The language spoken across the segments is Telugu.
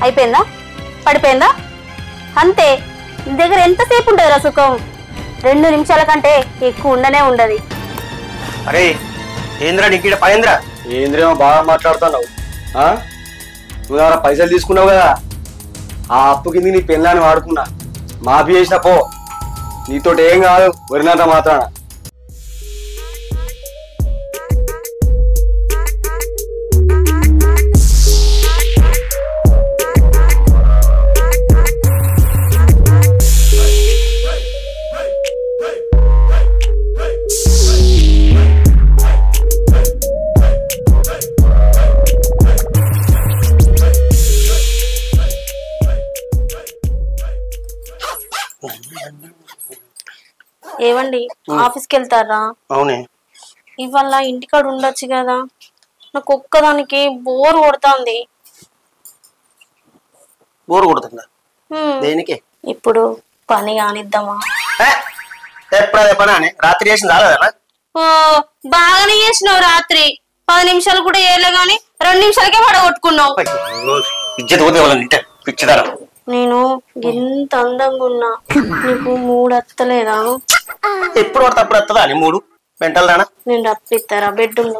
అయిపోయిందా? పడిపోయిందా? అంతే. నీ దగ్గర ఎంతసేపు ఉంటుంది రా సుఖం? 2 నిమిషాల కంటే ఎక్కువ ఉండనే ఉండదు. అరే ఏంద్రా నీకు పైంద్రా? ఏంద్రేమో బాగా మాట్లాడుతున్నావు. నువ్వు ఎవరైనా పైసలు తీసుకున్నావు కదా, ఆ అప్పు కింద నీ పెళ్ళాన్ని వాడుకున్నా, మాఫీ చేసిన పో. నీతోటి ఏం కాదు, వరినంత మాత్రాన. ఏవండి ఆఫీస్కి వెళ్తారా? అవునే. ఇవాళ ఇంటికాడ ఉండొచ్చు కదా, నాకు ఒక్కదానికి బోర్ కొడుతుంది. బోర్ కొడుతుందా? దేనికి? ఇప్పుడు పని కానిద్దామా? ఎప్పుడే పని అని రాత్రి చేసింది రాలేదా? బాగానే చేసినావు. రాత్రి 10 నిమిషాలు కూడా చేయలే గాని 2 నిమిషాలకే పడగొట్టుకున్నావు. పిచ్చిదారా. నేను ఎంత అందంగా ఉన్నా నీకు 3 అత్తలేదా? ఎప్పుడు పడితే అప్పుడు వస్తుందా అని 3 మెంటల్ దానా? నేను రప్పిస్తారా బెడ్రూమ్ లో?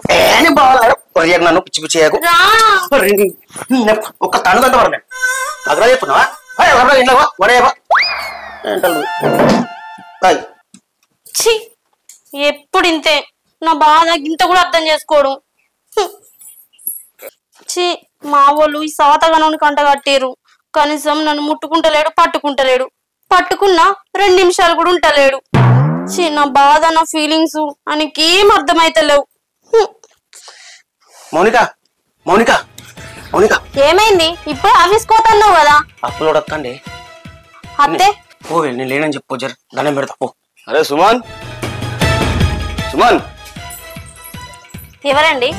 నన్ను పిచ్చి పిచ్చి ఒక్క తనుదంత వర నేను అదరా చెప్పున్నావా? ఇంట్లో ఎప్పుడు ఇంతే. నా బాధ ఇంత కూడా అర్థం చేసుకోవడం. మా వాళ్ళు ఈ సాతగానోని కంట కట్టారు. కనీసం నన్ను ముట్టుకుంటలేడు, పట్టుకుంటలేడు. పట్టుకున్నా 2 నిమిషాలు కూడా ఉంటలేడు. నా బాధ, నా ఫీలింగ్స్ ఆయనకేం అర్థమైతలేవు. మౌనిక మౌనిక మౌనిక ఏమైంది? ఇప్పుడు ఆఫీస్ కోతున్నావు కదా? అప్పులోడు వస్తాండి. అత్తే ఓ నేను లేనని చెప్పు, జర దండం పెడతా పో. అరే సుమన్, సుమన్. ఎవరండి?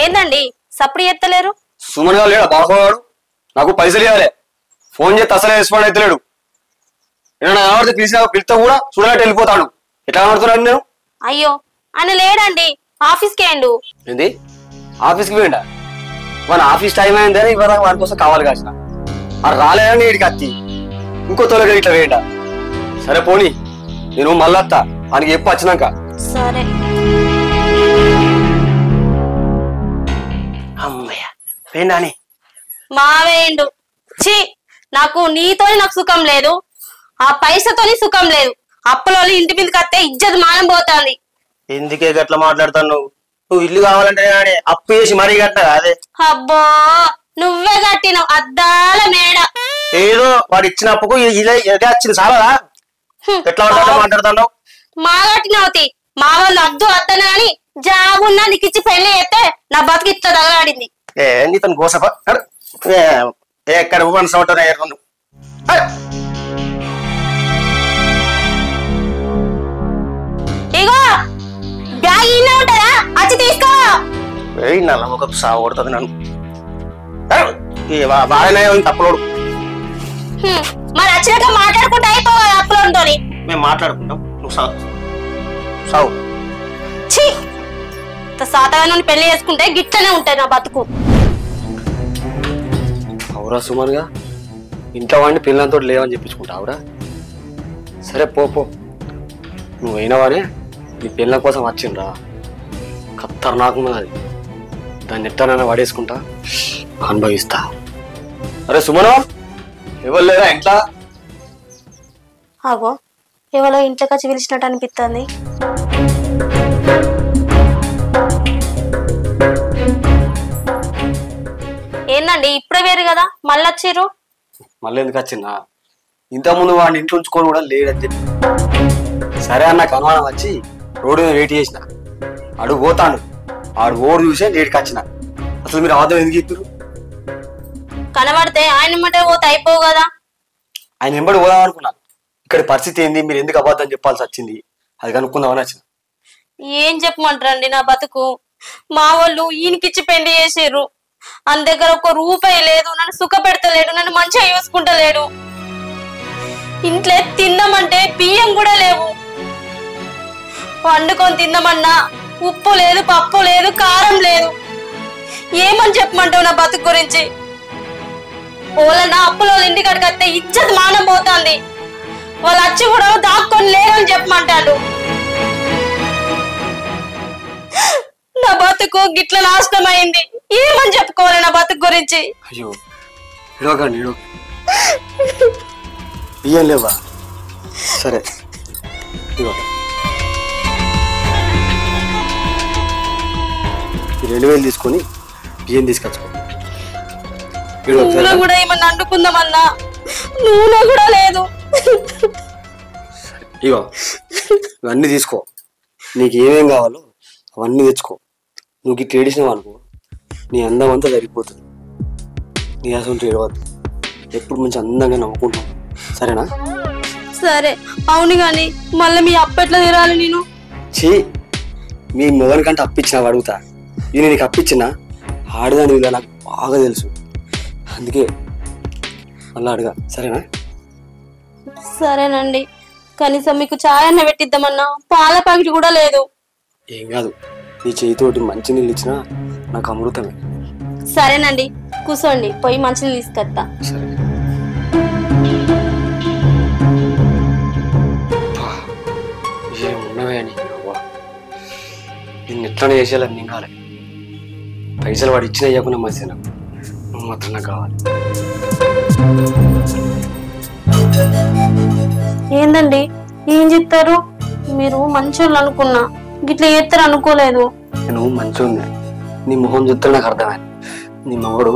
ఏందండి సప్పుడు ఎత్తలేరు? సుమన్ గా లేడా బాగోవాడు? నాకు పైసలు ఇవ్వాలి. ఫోన్ చేస్తే అసలే రెస్పాండ్ అయితే ఎవరితో పిలిస్తే కూడా చూడాలంటే వెళ్ళిపోతాడు. ఎట్లా ఆడుతున్నాడు నేను? అయ్యో ఆయన లేడండి, ఆఫీస్కి వేయండు. ఏంది ఆఫీస్కి వేయండా? మన ఆఫీస్ టైం అయిందని ఇవాళ వాడి కోసం కావాలి కాసిన అది రాలేదని వీడికి అత్తి ఇంకో తొలగా ఇట్లా వేయండా. సరే పోనీ, నేను మళ్ళత్తా ఆయనకి చెప్పు వచ్చినాక. సరే. అమ్మయ్య వేయండాని మావేయండు. ఛీ, నాకు నీతోని నాకు సుఖం లేదు, ఆ పైసతోని సుఖం లేదు. అప్పులో ఇంటి మీదకి వస్తే ఇజ్జత్ మానం పోతుంది. ఎందుకే గట్లా మాట్లాడతాను? నువ్వు ఇల్లు కావాలంటే అప్పు చేసి మరీ కట్టా అదే. అబ్బో నువ్వే కట్టినావు అద్దాల మేడ. ఏదో వాడు ఇచ్చిన అప్పుకు ఇదే వచ్చింది చాలదా? ఎట్లా మాట్లాడుతున్నావు? మా కట్టినవుతి మా వాళ్ళు అద్దు అద్దన అని జాబున్నా నీకు ఇచ్చి పెళ్లి చేస్తే నా బతుకు ఇట్లా తగలాడింది. ఏ నీతను గోసప ఎక్కడ మనసు అవుతాను. ఇగో బ్యాగ్ ఇన్నే ఉంటదా, వచ్చి తీసుకో. నల్ల ఒక సాగు కొడుతుంది నన్ను. బాగానే తప్పులోడు. మరి వచ్చినాక మాట్లాడుకుంటా అయిపోవాలి అప్పులోతో. మేము మాట్లాడుకుంటాం, నువ్వు సాగు సాగు. ఛీ, సాతగా పెళ్లి చేసుకుంటే గిట్లనే ఉంటాయి నా బతుకు. అవురా సుమన్ గా ఇంట్లో వాడిని పిల్లలతో లేవని చెప్పించుకుంటా అవురా? సరే పో పో, నువ్వైనావానే నీ పిల్లల కోసం వచ్చిండ్రా. ఖతర్నాకున్నది అది, దాన్ని ఎట్టనైనా వాడేసుకుంటా, అనుభవిస్తా. అరే సుమను, ఎవరు లేరా ఇంట్లో? అగో ఎవరో ఇంట్లోకి వచ్చి పిలిచినట్టు అనిపిస్తుంది. ఏందండి ఇప్పుడే వేరు కదా, మళ్ళీ వచ్చిర్రు? మళ్ళీ ఎందుకు వచ్చిందా? ఇంతకుముందు వాడిని ఇంట్లో ఉంచుకొని కూడా లేడని చెప్పి సరే అన్నకు అనుమానం వచ్చి రోడ్డు మీద వెయిట్ చేసిన. అడుగు పోతాడు, ఆడు ఓడు చూసే లేడికి వచ్చిన. అసలు మీరు అబద్ధం ఎందుకు చెప్పారు? కనబడితే ఆయన మటే పోతే అయిపోవు కదా. ఆయన వెంబడి పోదాం అనుకున్నా. ఇక్కడ పరిస్థితి ఏంది, మీరు ఎందుకు అబద్ధం చెప్పాల్సి వచ్చింది, అది కనుక్కుందామని వచ్చిన. ఏం చెప్పమంటారండి నా బతుకు? మా వాళ్ళు ఈయనకిచ్చి పెళ్లి చేసిర్రు, ఆయన దగ్గర 1 రూపాయి లేదు, నన్ను సుఖ పెడతలేడు, నన్ను మంచిగా చూసుకుంటలేడు. ఇంట్లో తిందామంటే బియ్యం కూడా లేవు. వండుకొని తిందామన్నా ఉప్పు లేదు, పప్పు లేదు, కారం లేదు. ఏమని చెప్పమంటావు నా బతుకు గురించి? ఓలన్నా అప్పులో ఇంటికాడికి వస్తే ఇజ్జత్ మానం పోతుంది. వాళ్ళు వచ్చి కూడా దాక్కొని లేరని చెప్పమంటాడు. నా బతుకు గిట్ల నాశనం అయింది. ఏమని చెప్పుకోవాలి నా బతుకు గురించి? అయ్యో బియ్యం లేవా? సరే ఇగో 2000 తీసుకొని బియ్యం తీసుకొచ్చుకో. నూనె కూడా ఏమన్నా వండుకుందామన్నా నూనె కూడా లేదు. ఇగో ఇవన్నీ తీసుకో, నీకు ఏమేం కావాలో అవన్నీ తెచ్చుకో. నువ్వు ఇట్లా ఏడిసినావు అనుకో, నీ అందం అంతా సరిపోతుంది. నీ అసలు ఏడవద్దు, ఎప్పుడు మంచి అందంగా నవ్వుకుంటావు, సరేనా? సరే. అవును గాని మళ్ళీ మీ అప్పెట్లా తీరాలి నేను? మీ మొగని కంటే అప్పిచ్చినా అడుగుతా. ఇది నీకు అప్పిచ్చినా ఆడదాని ఇలా నాకు బాగా తెలుసు, అందుకే మళ్ళీ అడగా, సరేనా? సరేనండి. కనీసం మీకు ఛాయ్ అన్న పెట్టిద్దామన్నా పాల ప్యాకెట్ కూడా లేదు. ఏం కాదు, నీ చేతితోటి మంచి నీళ్ళు ఇచ్చినా నాకు అమృతమే. సరేనండి, కూర్చోండి, పోయి మంచినీళ్ళు తీసుకొస్తా. సరే. ఏమున్నవే అని నిన్ను ఎట్లా చేసేయాలని నేను కావాలి. పైసలు వాడు ఇచ్చిన అయ్యకుండా మధ్య నాకు నువ్వు మాత్రం నాకు కావాలి. ఏందండి ఏం చెప్తారు మీరు? మంచోళ్ళు అనుకున్నా, గిట్లా చేస్తారు అనుకోలేదు. నేను మంచిగా నీ మొహం చూస్తే నాకు అర్థమైంది. నీ మొగడు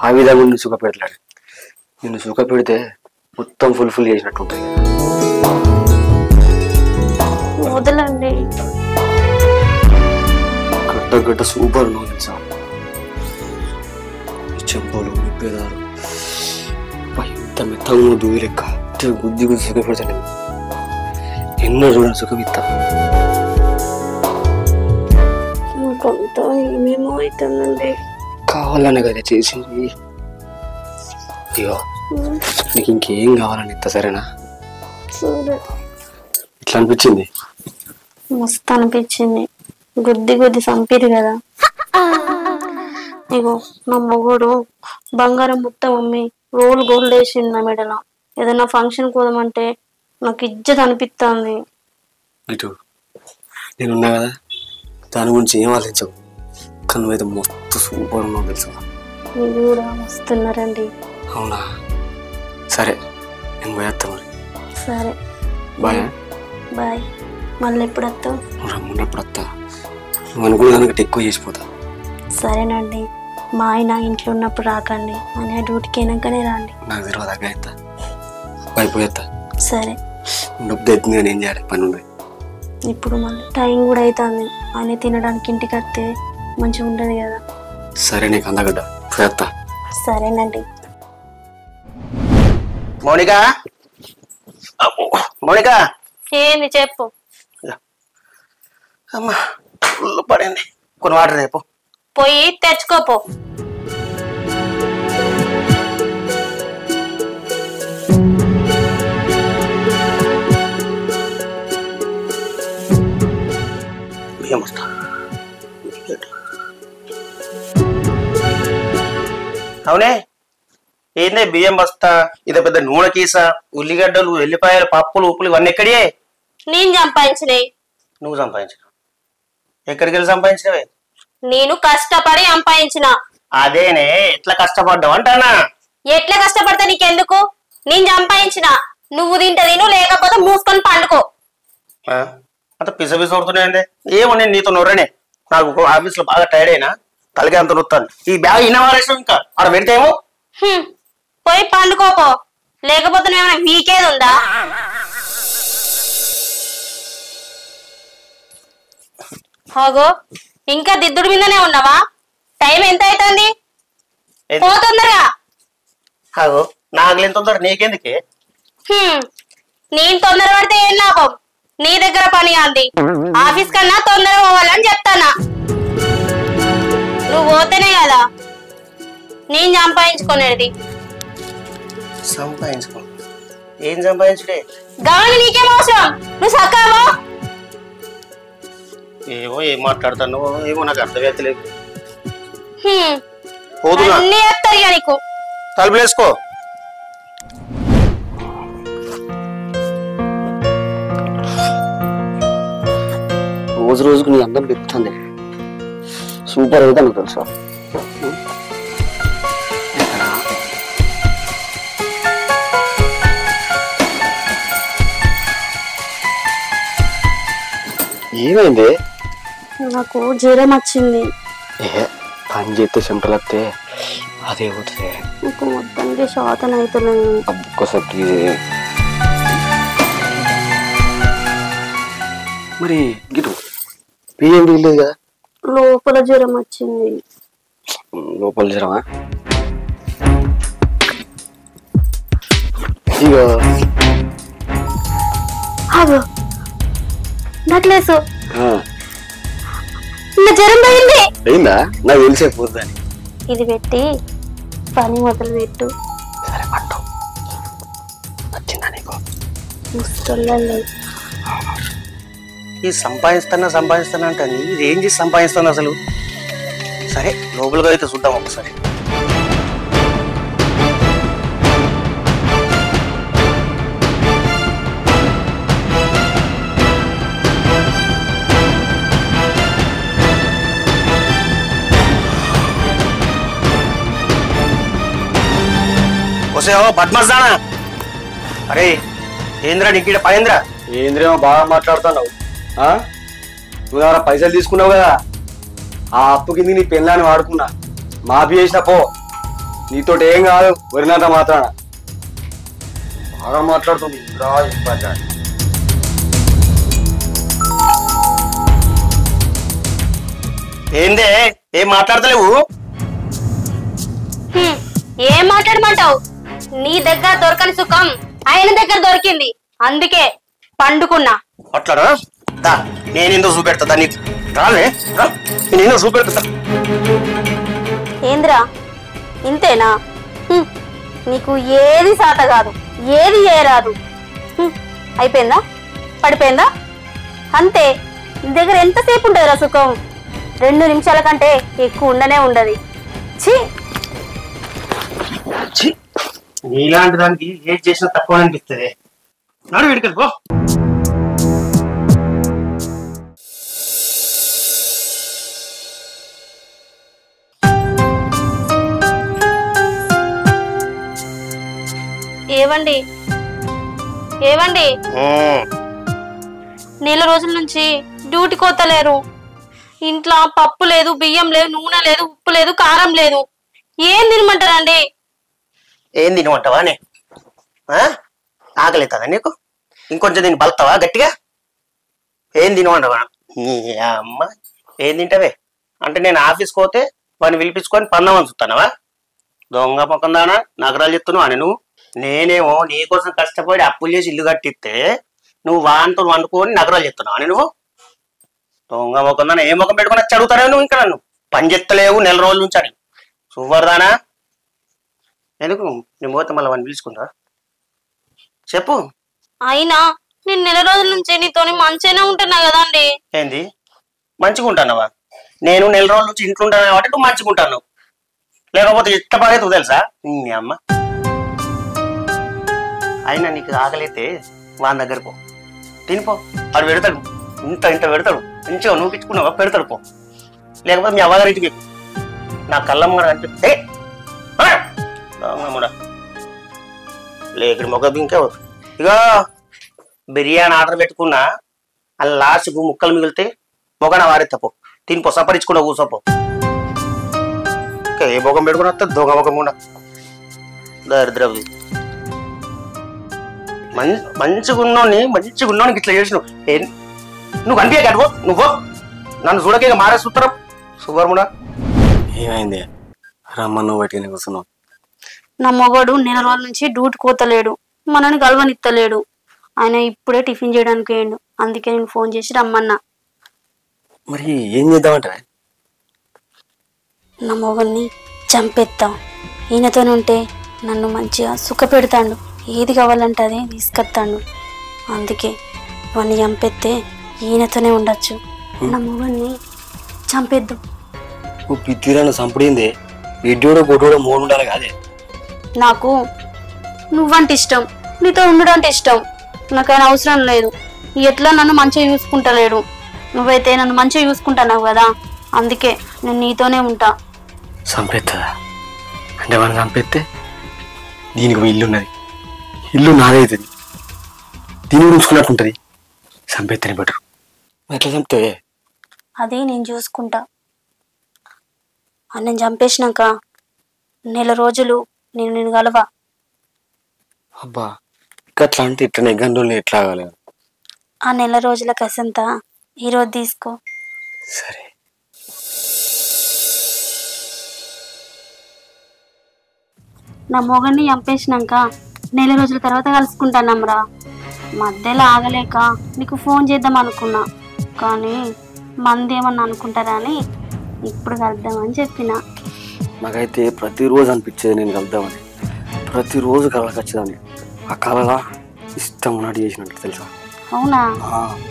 ఆ విధంగా నిన్ను సుఖ పెడతాడు. నిన్ను సుఖ పెడితే మొత్తం ఫుల్ చేసినట్టు ఉంటుంది. వదలండి. గడ్డ సూపర్ నువ్వు తెలుసా? చెంపలు నిప్పేదారు ఇంత మెత్తగా దూవి లెక్క గుద్ది సుఖ పెడతాను. ఎన్నో చూడండి సుఖం ఇస్తా. కొంత ఏమేమో అవుతుందండి. కావాలనే కదా చేసింది. అయ్యో నీకు ఇంకేం కావాలని ఇస్తా, సరేనా? సరే. ఇట్లా అనిపించింది? మస్తు అనిపించింది. గుద్ది చంపిరు కదా. ఇగో నా మొగుడు బంగారం మొత్తం అమ్మి రోల్ గోల్డ్ వేసింది నా మెడలో. ఏదైనా ఫంక్షన్ కోదామంటే నాకు ఇజ్జత్ అనిపిస్తుంది. ఇటు నేనున్నా కదా, దాని గురించి ఏం ఆలోచించవు. కానీ నువ్వైతే మస్తు సూపర్ ఉన్నావు తెలుసా? మీరు కూడా వస్తున్నారండి. అవునా? సరే నేను పోయేస్తా మరి. సరే బాయ్. బాయ్. మళ్ళీ ఎప్పుడు వస్తావు? నువ్వు రమ్మన్నప్పుడు వస్తా. నువ్వు అనుకున్న దానికంటే ఎక్కువ చేసిపోతా. సరేనండి. మా ఆయన ఇంట్లో ఉన్నప్పుడు రాకండి, ఆయన డ్యూటీకి అయినాకనే రండి. నాకు తెలియదు దగ్గర అవుతా. బాయ్, పోయేస్తా. సరే. డబ్బు అవుతుంది కానీ ఏం చేయాలి, పని ఉంది. ఇప్పుడు మళ్ళీ టైం కూడా అవుతుంది. ఆయన తినడానికి ఇంటికి వస్తే మంచిగా ఉండదు కదా. సరే నీకు అందగడ్డ, పోయేస్తా. సరేనండి. మౌనిక, మౌనిక ఏంది చెప్పు. అమ్మా ఫుల్ పడింది, కొన్ని వాటర్ రేపు పోయి తెచ్చుకోపో. అవునే ఏందే బియ్యం బస్తా, ఇదో పెద్ద నూనె కీసా, ఉల్లిగడ్డలు, ఎల్లిపాయలు, పప్పులు, ఉప్పులు ఇవన్నీ ఎక్కడియే? నేను సంపాదించినవి. నువ్వు సంపాదించిన? ఎక్కడికి వెళ్ళి సంపాదించినవే? నేను కష్టపడి సంపాదించిన. అదేనే, ఎట్లా కష్టపడ్డావు అంటానా? ఎట్లా కష్టపడతా నీకెందుకు? నేను సంపాదించిన, నువ్వు తింటే తిను, లేకపోతే మూసుకొని పండుకో. అంత పిస పిస కొడుతున్నాయండి. ఏమో నేను నీతో నొర్రనే, నాకు ఆఫీస్ లో బాగా టైర్డ్ అయినా, తలకే అంత నొత్తాను. ఈ బ్యాగ్ ఇన్నవారేసాం, ఇంకా అక్కడ పెడితేమో. పోయి పండుకోపో, లేకపోతే ఏమైనా వీకేది ఉందా? హోగో ఇంకా దిద్దుడు మీదనే ఉన్నావా? టైం ఎంత అవుతుంది? పోతుందరా. అగో నాకులేం తొందర, నీకెందుకే? నేను తొందర పడితే ఏం లాభం? నీ దగ్గర పని అంది. ఆఫీస్ కన్నా తొందర పోవాలని చెప్తానా. నువ్వు పోతేనే కదా నేను సంపాదించుకునేది. సంపాదించుకో? ఏం సంపాదించుడే? గమని నీకేం అవసరం? నువ్వు సక్కావో? ఏమో ఏం మాట్లాడుతానో ఏమో నాకు అర్థమైతలేదు. హ్మ్. పోదునా అన్నీ వేస్తారు ఇక నీకు. తలుపులు వేసుకో. రోజు రోజుకు నీ అందం పెరుగుతుంది. సూపర్ అయితే నాకు తెలుసా. ఏమైంది? నాకు జ్వరం వచ్చింది. పని చేస్తే చెమటలు వస్తే అదే పోతుంది. నాకు మొత్తానికి శాతం అవుతున్నాయి. ఒక్కసారి మరి గిటు పిఎం లేదు కదా? లోపల జ్వరం వచ్చింది. లోపల జ్వరమా? ఇక నక్లేసు నా జ్వరం పోయింది. అయిందా? నాకు తెలిసే పోతుందని. ఇది పెట్టి పని మొదలు పెట్టు. సరే పట్టు. వచ్చిందా నీకు? ముస్తోళ్ళే ఈ సంపాదిస్తానా అంటే ఇది ఏం చేసి సంపాదిస్తాను అసలు? సరే లోపలిగా అయితే చూద్దాం ఒకసారి. ఓ బద్మస్తానా? అరే ఏంద్రా నీకు పనేంద్రా? ఏంద్రేమో బాగా మాట్లాడుతున్నావు. నువ్వు ఎవరైనా పైసలు తీసుకున్నావు కదా, ఆ అప్పు కింద నీ పెళ్ళాన్ని వాడుకున్నా. మాఫీ చేసిన పో, నీతోటి ఏం కాదు. వరినంత మాత్రాన బాగా మాట్లాడుతుంది. ఏందే ఏం మాట్లాడతలేవు? ఏం మాట్లాడమంటావు? నీ దగ్గర దొరకని సుఖం ఆయన దగ్గర దొరికింది, అందుకే పండుకున్నా. అట్లానా? నేనేందో చూపెడతా నీకు. రాలే నేనేందో చూపెడతా. ఏంద్రా ఇంతేనా? నీకు ఏది సాత కాదు, ఏది ఏరాదు. అయిపోయిందా? పడిపోయిందా? అంతే. నీ దగ్గర ఎంతసేపు ఉంటుందిరా సుఖం? 2 నిమిషాల కంటే ఎక్కువ ఉండనే ఉండదు. నీలాంటి దానికి ఏది చేసినా తక్కువ అనిపిస్తుంది. నాడు వీడికి పో. ఏవండి ఏవండి, నెల రోజుల నుంచి డ్యూటీ కోతలేరు. ఇంట్లో పప్పు లేదు, బియ్యం లేదు, నూనె లేదు, ఉప్పు లేదు, కారం లేదు. ఏం తినమంటారండి? ఏం తినమంటావా? ఆకలిస్తుందా నీకు? ఇంకొంచెం దీన్ని బలుతావా గట్టిగా? ఏం తినమంటావా? అమ్మ ఏం తింటావే అంటే నేను ఆఫీస్కి పోతే వాడిని పిలిపించుకొని పన్నామని చూస్తానవా? దొంగ మొక్కందానా నగరాలు చెప్తున్నావు అని నువ్వు. నేనేమో నీకోసం కష్టపడి అప్పులు చేసి ఇల్లు కట్టిస్తే నువ్వు వాంతో వండుకొని నగరాలు చెప్తున్నావు అని నువ్వు. దొంగ మొక్కందానా ఏ ముఖం పెట్టుకొని వచ్చి అడుగుతానే నువ్వు. ఇంకా నన్ను పని చెత్తలేవు నెల రోజుల నుంచి అని. సువర్దానా ఎందుకు నేను పోతే మళ్ళీ వాడిని పిలుచుకుంటా చెప్పు. అయినా నేను నెల రోజుల నుంచి నీతో మంచిగానే ఉంటున్నా కదా అండి. ఏంది మంచిగా ఉంటానవా? నేను నెల రోజుల నుంచి ఇంట్లో ఉంటాను కాబట్టి నువ్వు మంచిగా ఉంటాను. లేకపోతే ఎంత బాగా అవుతుంది తెలుసా నీ అమ్మ. అయినా నీకు ఆకలితే వాని దగ్గర పో, తినిపో. వాడు పెడతాడు, ఇంత పెడతాడు. మంచిగా నువ్వు పిచ్చుకున్నావా పెడతాడు పో. లేకపోతే మీ అవ్వగారింటికి నా కళ్ళమ్మ అనిపిస్తే లేక మొగ ఇంకే ఇక బిర్యానీ ఆర్డర్ పెట్టుకున్నా అలా లాస్ట్కు ముక్కలు మిగిలితే మొగన వారెత్తపో, తినిపో, సపరించుకుండా కూసోపో. ఏ మొగం పెట్టుకుని వస్తే దొంగ మొగం కూడా దరిద్రవి. మంచిగా ఉన్నోని ఇట్లా చేసినావు. నువ్వు కనిపించే కనుకో నువ్వు నన్ను చూడకే మారే సూత్రం సువర్ముడా. ఏమైంది? రమ్మను బయటికి కూర్చున్నావు. నా మొగడు నెల రోజుల నుంచి డ్యూటీ కోతలేడు, మనని గలవనిత్తలేడు. ఆయన ఇప్పుడే టిఫిన్ చేయడానికి వేయండు, అందుకే నేను ఫోన్ చేసి రమ్మన్నా. మరి ఏం చేద్దామంటే? నా మొగల్ని చంపేద్దాం. ఈయనతోనే ఉంటే నన్ను మంచిగా సుఖ పెడతాడు, ఏది కావాలంటే అది తీసుకొస్తాడు. అందుకే వాడిని చంపేస్తే ఈయనతోనే ఉండొచ్చు, నా మొగన్ని చంపేద్దాం. నువ్వు పిత్తిరాన్న చంపడిందే ఎడ్డోడో కొట్టోడో మూడు ఉండాలి కాదే. నాకు నువ్వంటే ఇష్టం, నీతో ఉండడంటే ఇష్టం. నాకైనా అవసరం లేదు. ఎట్లా నన్ను మంచిగా చూసుకుంటలేడు. నువ్వైతే నన్ను మంచిగా చూసుకుంటున్నావు కదా, అందుకే నేను నీతోనే ఉంటా. చంపేస్తుందా అంటే మనం చంపేస్తే దీనికి ఇల్లు ఉన్నది, ఇల్లు నాదవుతుంది, దీని ఉంచుకున్నట్టు ఉంటుంది. చంపేస్తేనే బెటర్. ఎట్లా చంపుతే అది నేను చూసుకుంటా. నేను చంపేసినాక నెల రోజులు నేను కలవా. అబ్బా అట్లా అంటే ఇట్లనే గండుల్ని ఎట్లా ఆగాలి? ఆ నెల రోజుల కసంతా ఈరోజు తీసుకో. సరే. నా మొగన్ని చంపేసినాక నెల రోజుల తర్వాత కలుసుకుంటానమ్రా. మధ్యలో ఆగలేక నీకు ఫోన్ చేద్దాం అనుకున్నా, కానీ మంది ఏమన్నా అనుకుంటారా అని ఇప్పుడు కలుద్దామని చెప్పిన. నాకైతే ప్రతిరోజు అనిపించేది నేను కలుద్దామని, ప్రతిరోజు కళకు వచ్చేదాన్ని. ఆ కళలా ఇష్టం ఉన్నట్టు చేసినట్టు తెలుసా? అవునా?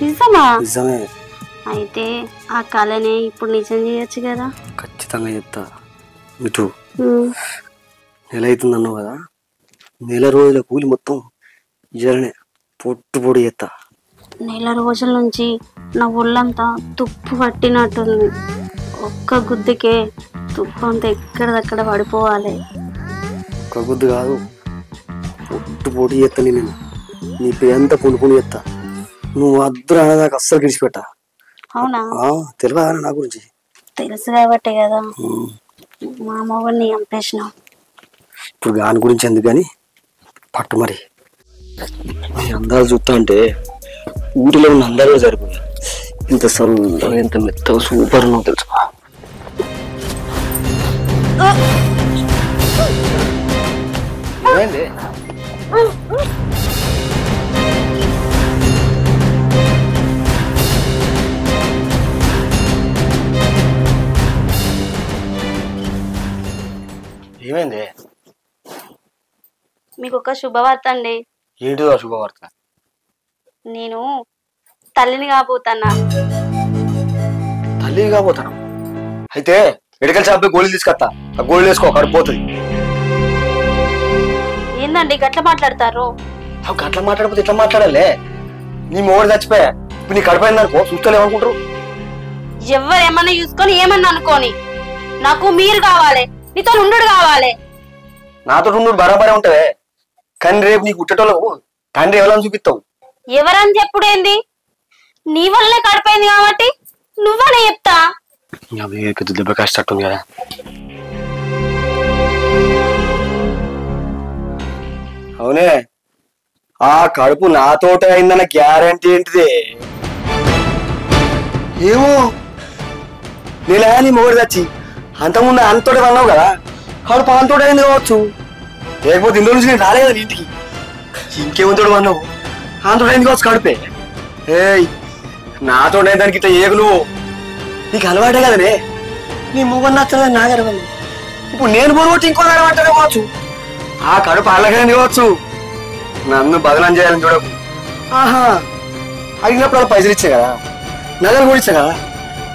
నిజమా? నిజమే. అయితే ఆ కళనే ఇప్పుడు నిజం చేయొచ్చు కదా? ఖచ్చితంగా చెప్తా. ఇటు నెల అవుతుంది అన్నావు కదా, నెల రోజుల కూలి మొత్తం జరనే పొట్టు పొడి చేస్తా. నెల రోజుల నుంచి నా ఒళ్ళంతా తుప్పు పట్టినట్టుంది. ఒక్క గుద్దుకే తుప్పు అంతా ఎక్కడదక్కడ పడిపోవాలి. ఒక్క గుద్దు కాదు, పొట్టు పొడి చేస్తా. నేను నీ పేరంతా పుణుకుని చేస్తా. నువ్వు అద్దరు అనేదాకా అస్సలు గిడిచిపెట్టా. అవునా? తెలియదా నా గురించి? తెలుసు కాబట్టే కదా మా మొగన్ని చంపేసినావు. ఇప్పుడు దాని గురించి ఎందుకు కానీ పట్టు. మరి నీ అందాలు చూస్తా అంటే ఊరిలో ఉన్న అందాలు సరిపోయా. ఇంత సరళ ఎంత మెత్తగా సూపర్ నువ్వు తెలుసు. ఏమైంది? ఏమైంది? మీకు ఒక శుభవార్త అండి. ఏంటిదో ఆ శుభవార్త? నేను తల్లిని కాబోతున్నా. తల్లి కాబోతాను? అయితే ఎడకల చాపే గోళీలు తీసుకొస్తా, ఆ గోళీలు వేసుకో, కడిపోతుంది. ఏందండి గట్ల మాట్లాడతారు? గట్ల మాట్లాడకపోతే ఎట్లా మాట్లాడాలే? నీ మొగుడు చచ్చిపోయా, ఇప్పుడు నీ కడిపోయింది అనుకో, చూస్తలే ఏమనుకుంటారు? ఎవరేమన్నా చూసుకొని ఏమన్నా అనుకోని, నాకు మీరు కావాలి, నీతో ఉండు కావాలి. నాతో ఉండు బరాబరే ఉంటదే, కానీ రేపు నీకు ఉట్టేటోళ్ళకు తండ్రి ఎవరని చూపిస్తావు? ఎవరని చెప్పుడు ఏంది? నీ వల్లనే కడిపోయింది కాబట్టి నువ్వనే చెప్తా. దెబ్బ కష్టట్టుంది కదా. అవునే, ఆ కడుపు నాతోట అయిందన్న గ్యారంటీ ఏంటిది? ఏమో నేలా నీ మొగుడు చచ్చి అంతకుముందు అంతోటే అన్నావు కదా, కడుపు అంతోట అయింది కావచ్చు. లేకపోతే ఇందులో నుంచి నేను రాలేదు కదా ఇంటికి. ఇంకేముంతోడు అన్నావు, అంతోట అయింది కావచ్చు కడుపే. ఏయ్ నాతోట దానికి ఇట్లా ఏగు, నువ్వు నీకు అలవాటే కదనే. నీ మొగలు నచ్చలేదు నాగరవని, ఇప్పుడు నేను పోగొట్టి ఇంకో అలవాటే కావచ్చు. ఆ కడుపు అల్లగైంది కావచ్చు, నన్ను బదనం చేయాలని చూడకు. ఆహా, అడిగినప్పుడు వాళ్ళు పైసలు ఇచ్చా కదా, నగలు కూడా ఇచ్చా కదా,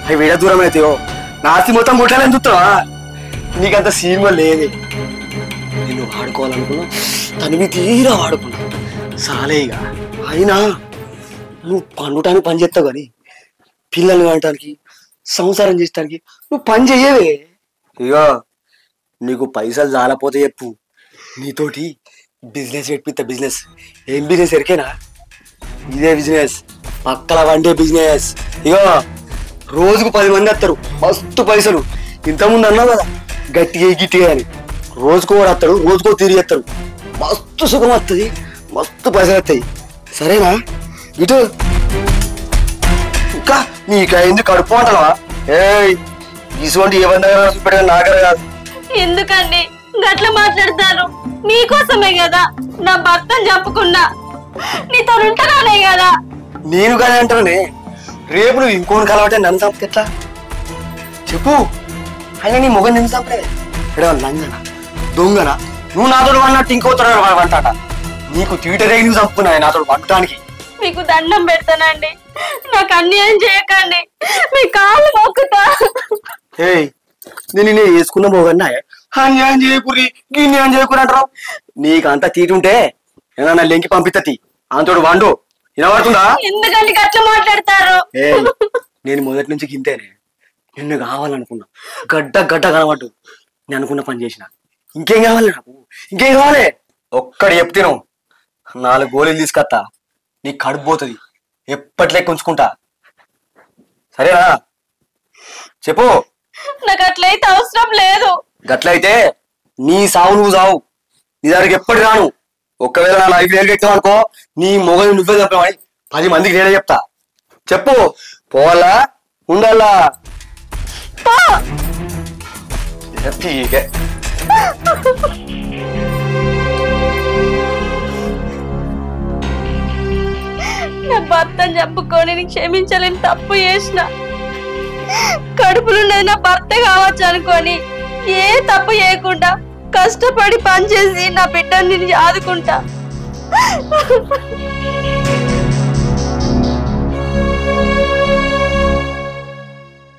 అవి వేడ దూరం అవుతాయో నా ఆస్తి మొత్తం ముట్టాలని చూస్తావా? నీకంత సీన్గా లేదు. నేను వాడుకోవాలనుకున్నా, తనివి తీరా వాడుకున్నా సాలే. ఇక అయినా నువ్వు పండుటానికి పని చేస్తావు కానీ పిల్లల్ని వాడటానికి, సంసారం చేసడానికి నువ్వు పని చెయ్యవే. ఇగో నీకు పైసలు చాలపోతే చెప్పు, నీతోటి బిజినెస్ పెట్టిస్తా. బిజినెస్ ఏం బిజినెస్ ఎరికేనా? ఇదే బిజినెస్, పక్కల వండే బిజినెస్. ఇగో రోజుకు 10 మంది వస్తారు, మస్తు పైసలు. ఇంతకుముందు అన్నావు కదా గట్టిగా గిట్టిగా అని, రోజుకో వస్తాడు, రోజుకో తిరిగి వస్తారు, మస్తు సుఖం వస్తుంది, మస్తు పైసలు వస్తాయి. సరేనా? ఇటు ఇంకా నీకైంది కడుపు అంటావా? ఏయ్ ఇటువంటి ఎవరి దగ్గర చూపెట్టగా నాగర కాదు. ఎందుకండి గట్ల మాట్లాడతారు? మీకోసమే కదా నా భర్తను చంపుకున్నా, నీతో ఉంటానే కదా. నేను కానీ అంటానే, రేపు నువ్వు ఇంకోని కలవటే నన్ను చంపితే ఎట్లా చెప్పు? అయినా నీ మొగని ఎందుకు చంపలే? లంగనా దొంగనా? నువ్వు నాతో అన్నట్టు ఇంకోతాడు వంటాట. నీకు తీట రేగి నువ్వు చంపుకున్నా నాతో వంటానికి. మీకు దండం పెడతానండి, నాకు అన్యాయం చేయకండి, మీ కాళ్ళు మొక్కుతా. నేను వేసుకున్న పోగన్నా అన్యాయం చేయకూరి గిన్యాయం చేయకూరి అంటారు. నీకు అంత తీటుంటే ఏమన్నా లెంకి పంపిస్తీ అంతోడు వండు వినబడుతుందా? ఎందుకంటే అట్లా మాట్లాడతారు? నేను మొదటి నుంచి గింతేనే, నిన్ను కావాలనుకున్నా, గడ్డ గడ్డ కనబట్టు నేను అనుకున్న పని చేసిన. ఇంకేం కావాలి నాకు? ఇంకేం కావాలి? ఒక్కడు చెప్తాను, 4 గోళీలు తీసుకొస్తా, నీ కడుపు పోతుంది, ఎప్పటి లెక్క ఉంచుకుంటా. సరేనా? చెప్పు. నాకు అట్లయితే అవసరం లేదు. గట్లయితే నీ సావు నువ్వు సావు, నీ దగ్గరికి ఎప్పటి రాను. ఒక్కవేళ నా లైఫ్ ఎలుగెట్టావు అనుకో, నీ మొగలు నువ్వే చెప్పామని 10 మందికి నేనే చెప్తా. చెప్పు. పోవాలా ఉండాలా? నా భర్తను చెప్పుకొని నీకు క్షమించలేని తప్పు చేసిన, కడుపులున్నది నా భర్త కావచ్చు అనుకొని ఏ తప్పు చేయకుండా కష్టపడి పనిచేసి నా బిడ్డని ఆదుకుంటా.